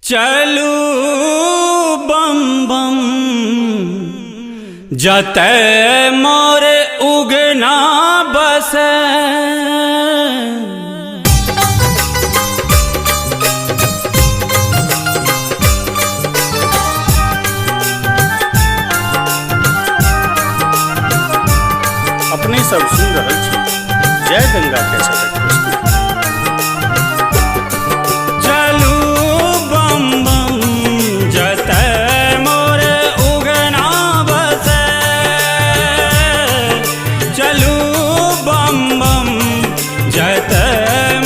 चलू बम बम जतै मोर उगना बसे। अपने सब सुन रहल छी जय गंगा कैसेट प्रस्तुति। चलू बम बम जतै मोर उगना बसे। चलू बम बम जतै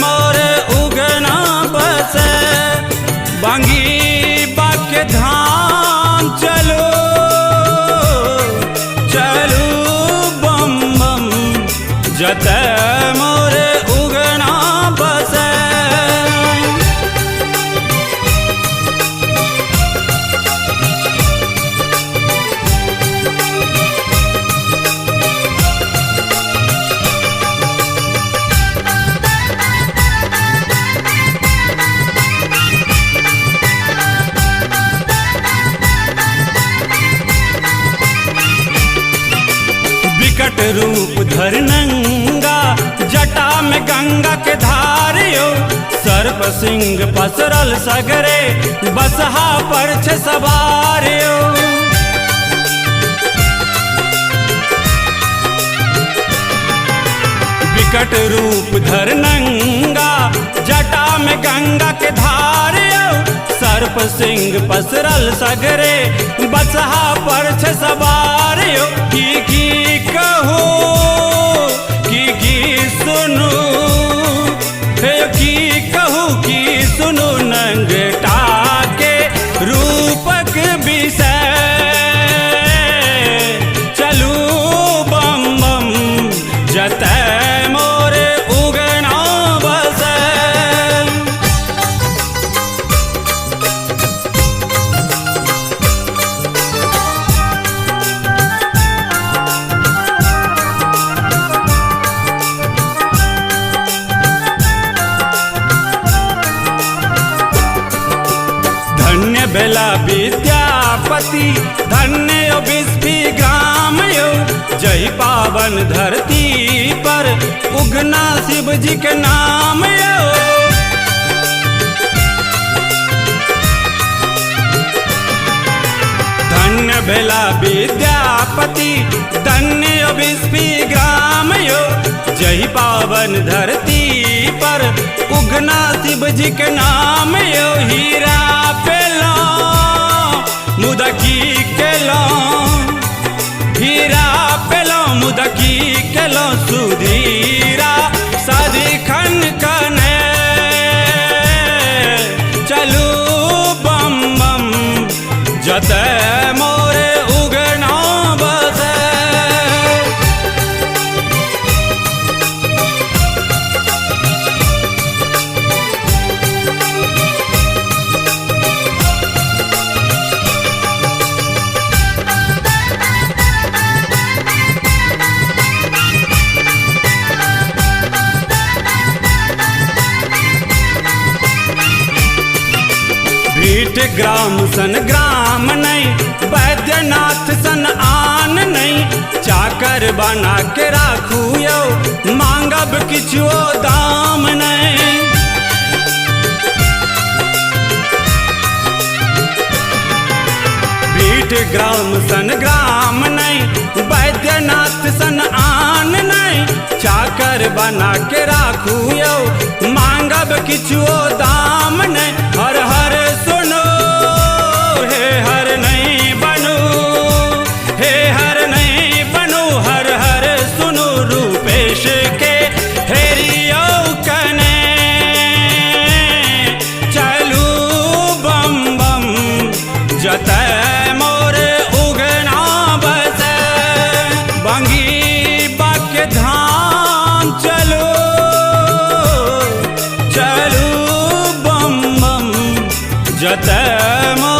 मोर उगना बसे। बांगी बाके धाम चलो चलू बम बम जतै मोर उगना बसे। विकट रूप धर नंगा जटा में गंगा के धारियो। सर्प सिंह पसरल सगरे बसहा पर छ सवारियो। विकट रूप धर नंगा जटा में गंगा के धारियो। सर्प सिंह पसरल सगरे बसहा पर छ सवारियो। की कहो की सुनु हे की कहू की सुनु नंगटा के रूपक विषय। चलू बम बम जतै मोर उगना बसे। धन्य बेला विद्यापति धन्य बिस्फी ग्राम यो। जय पावन धरती पर उगना शिव जी के नाम यो। धन्य बेला विद्यापति धन्य बिस्फी ग्राम यो। जय पावन धरती पर उगना शिव जी के नाम यो। हीरा पेलो मुदकी केलो हीरा पेलो मुदकी केलो सुधीरा सदिखन कने। चलू बम बम जतै मोर उगना बसे। भीट ग्राम सन ग्राम नहीं वैद्यनाथ सन आन नहीं। चाकर बना के राखू यो मांगब किछो दाम नहीं। भीट ग्राम सन ग्राम नहीं वैद्यनाथ सन आन नहीं। चाकर बना के राखू यो मांगब किछो दाम नहीं। हर हर सुनो हे हर नहीं बनो हे हर नहीं बनो। हर हर सुनो रूपेश के हेरियो कने। चलू बम बम जतै मोर उगना बसे। बंगी बाके धाम चलो चलू बम बम जतै मोर